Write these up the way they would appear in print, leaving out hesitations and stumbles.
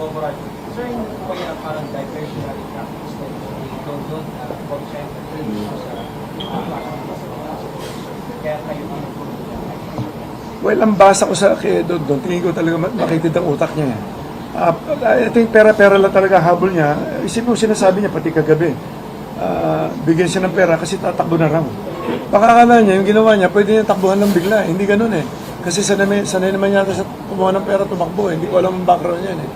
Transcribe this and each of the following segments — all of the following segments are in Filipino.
Comrade, sir, hindi po ba yan parang diversionary practice na doon na concentrate kaya kayo pinupulong? Well, ang basa ko sa kay Don, tingin ko talaga makitid ang utak niya. I think pera-pera lang talaga habol niya. Isipin mo sinasabi niya pati kagabi. Bigyan siya ng pera kasi tatakbo na raw. Baka akala niya, yung ginawa niya, pwede niya takbuhan lang bigla. Hindi ganun eh. Kasi sanay naman yata sa kumuha ng pera tumakbo eh. Hindi ko alam ang background niya eh.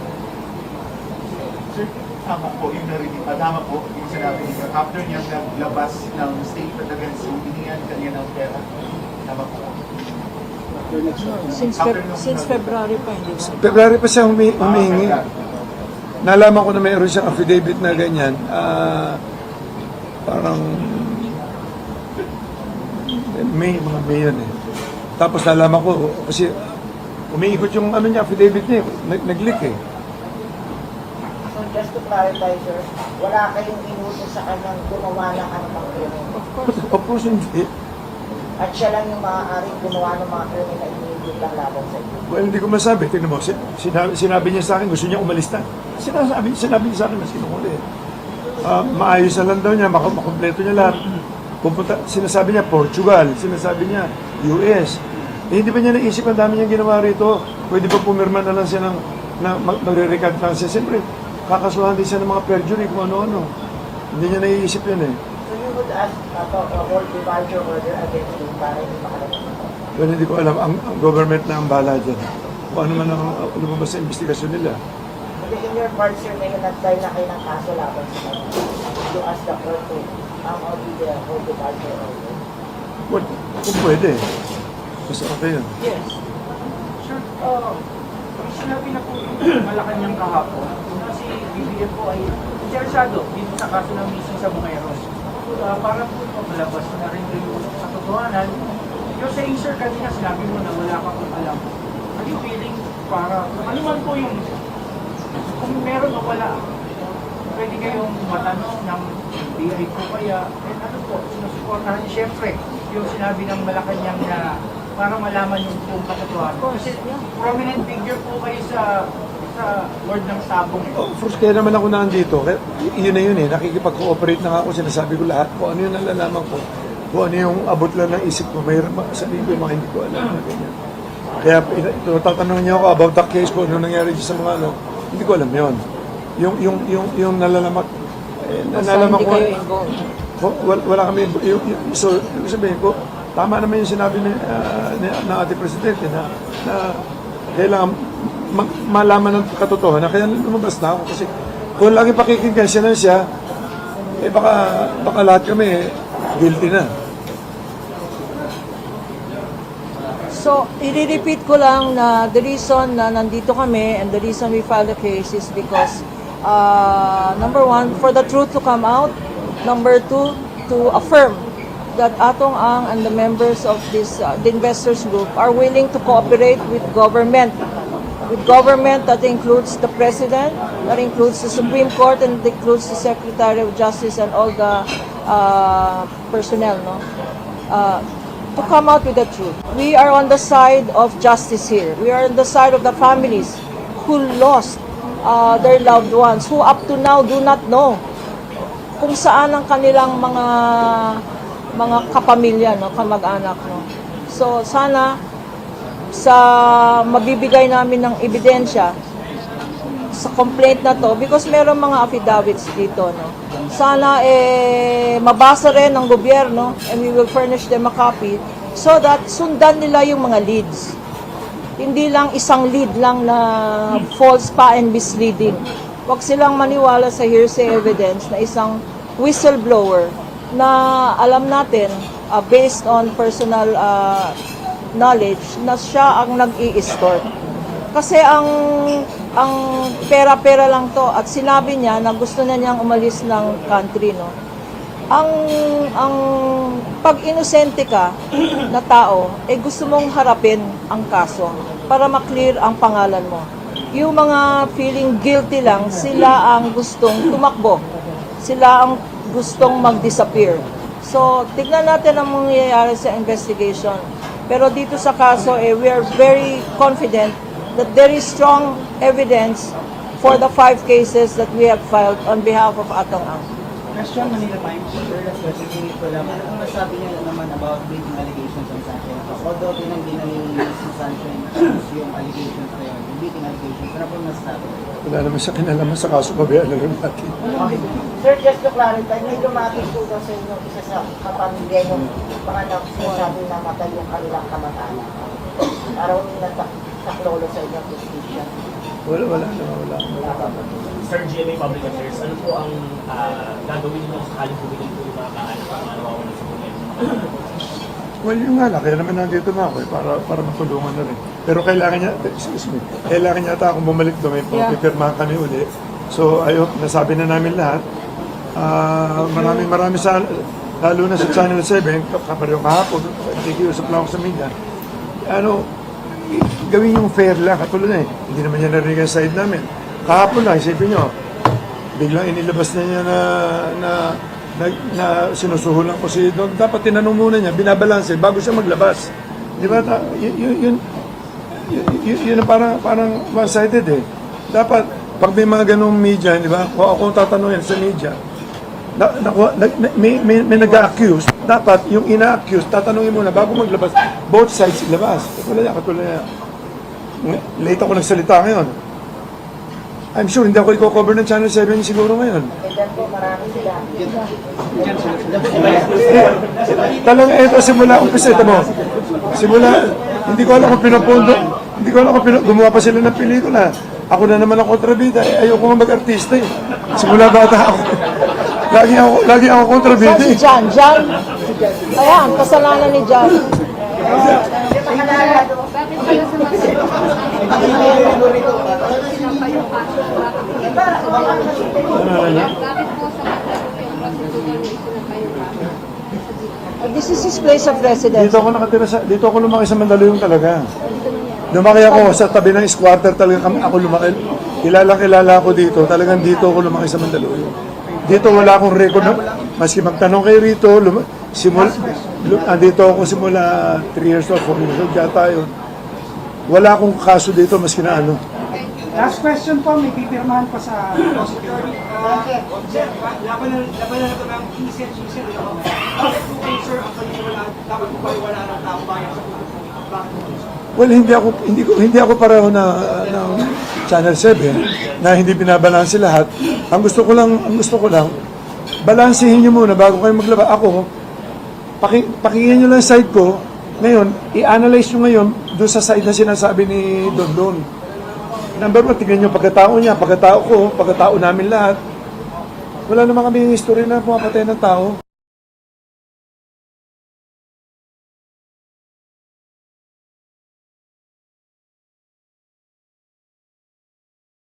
Sir, tama po yung narinig. Tama po yung sinabi niya. After niya naglabas ng statement against yung hinihan kanya ng pera. Tama po. Since February pa, hindi ba? February pa siya humihingi. Nalaman ko na mayroon siyang affidavit na ganyan. Parang mga May yun eh. Tapos nalaman ko, kasi umiikot yung ano niya, affidavit niya, nag-leak eh. So just to clarify, sir, wala kayong inutos sa kanyang gumawa ng anumang krimen. Of course hindi. At siya lang yung maaaring gumawa ng mga krimen na iniigit lang laban sa inyo. Well, hindi ko masabi. Tingnan mo, sinabi niya sa akin, gusto niya umalis na. Sinabi niya sa akin, mas kinukuli. Maayos na lang daw niya, makompleto niya lahat. Sinasabi niya Portugal, sinasabi niya US. Hindi ba niya naisip ang dami niyang ginawa rito? Pwede ba pumirma na lang siya na magre-recant lang siya? Siyempre, kakasuhan din siya ng mga perjury kung ano-ano. Hindi niya naiisip yun eh. So you would ask a whole departure order against him para hindi makalabas. Well, hindi ko alam. Ang government na ang bahala dyan. Kung ano man ang lumabas sa investigasyon nila. Hindi in your part, sir, ngayon nag-file na kayo ng kaso laban sa kanya. You ask the court to the whole departure order. Well, kung pwede. Mas okay yun. Yes. Sir, sinabi na po yung Malacanang kahapon na si BBM po ay interesado dito sa kaso ng missing sa Bumeros. Para po malabas na rin yung sa totohanan. Yung sa sir, kanina sinabi mo na wala ka kung alam. Are you feeling para, ano man po yung, kung meron o wala, pwede kayong matanong ng BI po kaya, and ano po, sinusuportahan niyo siyempre yung sinabi ng Malacanang na para malaman yung kung katotohanan. Kasi prominent figure po kayo sa word ng sabong. First, kaya naman ako nandito. Yun na yun eh. Nakikipag-cooperate na ako. Sinasabi ko lahat. Kung ano yung nalalaman ko. Kung ano yung abot lang ng isip ko. May sabihin ko yung mga hindi ko alam na ganyan. Kaya tatanungin niyo ako about the case ko. Ano nangyari sa mga ano. Hindi ko alam yun. Yung nalalaman. Nalalaman ko. Wala kami. So, sabihin ko, tama naman yung sinabi ng ating presidente na kailangan malaman ng katotohanan. Kaya lumabas na ako kasi kung lagi pakikinggan siya na siya, eh baka lahat kami guilty na. So, i-repeat ko lang na the reason na nandito kami and the reason we filed the case is because number one, for the truth to come out. Number two, to affirm that Atong Ang and the members of this the investors group are willing to cooperate with government that includes the President, that includes the Supreme Court, and that includes the Secretary of Justice and all the personnel, no? To come out with the truth. We are on the side of justice here. We are on the side of the families who lost their loved ones, who up to now do not know kung saan ang kanilang mga kapamilya, no, kamag-anak, no. So sana sa mabibigay namin ng ebidensya sa complaint na to, because meron mga affidavits dito, no. Sana mabasa rin ng gobyerno and we will furnish them a copy so that sundan nila yung mga leads. Hindi lang isang lead lang na false pa and misleading. Huwag silang maniwala sa hearsay evidence na isang whistleblower na alam natin, based on personal knowledge, na siya ang nag-i-extort. Kasi ang pera-pera lang to at sinabi niya na gusto na niyang umalis ng country, no. Ang pag inosente ka na tao, gusto mong harapin ang kaso para maklear ang pangalan mo. Yung mga feeling guilty lang, sila ang gustong tumakbo. Sila ang gustong mag-disappear. So, tignan natin ang mangyayari sa investigation. Pero dito sa kaso, we are very confident that there is strong evidence for the 5 cases that we have filed on behalf of Atong Ang. Question, Manila Times. Sir, last question, tingin ko lang. Ano ang masabi niya naman about breaking allegations on Sunshine? Although binanggi na ni si Sunshine yung allegations na yun, yung breaking allegations, ano po masasabi? Wala naman siya kinalaman sa kaso, pabayaan na lang natin. Sir, just to clarify, may lumapit po daw sa inyo isa sa kapamilya yung mga sinasabi na matay yung kanilang kamag-anak. Araw nila taklolo sa inyong justicia. Wala. Sir, GMA Public Affairs, ano po ang gagawin niyo sakaling bumili po yung mga kaanak at mga nawawala sa buhay? Well, yung nga lang, kaya naman nandito na ako para matulungan na rin. Pero kailangan niya, kailangan niya ata akong bumalik doon, pipirmahan kami uli. So, ayun, nasabi na namin lahat. Marami sa, lalo na sa Channel 7, kapareho kahapon, nakikiusap lang ako sa media. Gawin yung fair lang, katulad na hindi naman niya narinig ang side namin. Kahapon lang, isipin nyo, biglang inilabas na niya na sinusuhulan ko si Don. Dapat tinanong muna niya, binabalanse bago siya maglabas. Di ba? Yun ang parang one-sided eh. Dapat, pag may mga ganong media, di ba? Kung ako tatanungin sa media, may nag-accuse, dapat yung ina-accuse, tatanungin muna bago maglabas, both sides ilabas. Katulad niya. Late ako nagsalita ngayon. I'm sure hindi ako i-cover ng Channel 7 siguro ngayon. Kaya po, marami sila. Talaga ito simula umpisa ito mo. Hindi ko alam kung pinapondo, gumawa pa sila ng pelikula. Ako na naman ang kontrabida. Ayoko nga mag-artista eh. Simula bata ako. Lagi ako kontrabida Saan si eh. Jan? Ayan, kasalanan ni Jan. This is his place of residence. Dito ako lumaki sa Mandaluyong talaga. Lumaki ako sa tabi ng squatter talaga ako lumaki. Kilala ko dito. Talagang dito ako lumaki sa Mandaluyong. Dito wala akong record maski magtanong kay Rito, dito ako simula 3 years old, 4 years old yata yun. Wala akong kaso dito maski na ano. Last question po, may pipirmahan pa sa prosecutor. Sir, laban na ito ng isip. Bakit po kayo, sir, ang paniniwala, dapat po kayo wala ng tao bayan sa bakit po, sir? Well, hindi ako pareho ng Channel 7 na hindi binabalanse lahat. Ang gusto ko lang balansehin niyo muna bago kayo maglaba. Ako, pakinggan niyo lang side ko. Ngayon, i-analyze niyo ngayon doon sa side na sinasabi ni Don. Number 1, tingnan niyo pagkatao niya, pagkatao ko, pagkatao namin lahat. Wala naman kami history na pumapatay ng tao.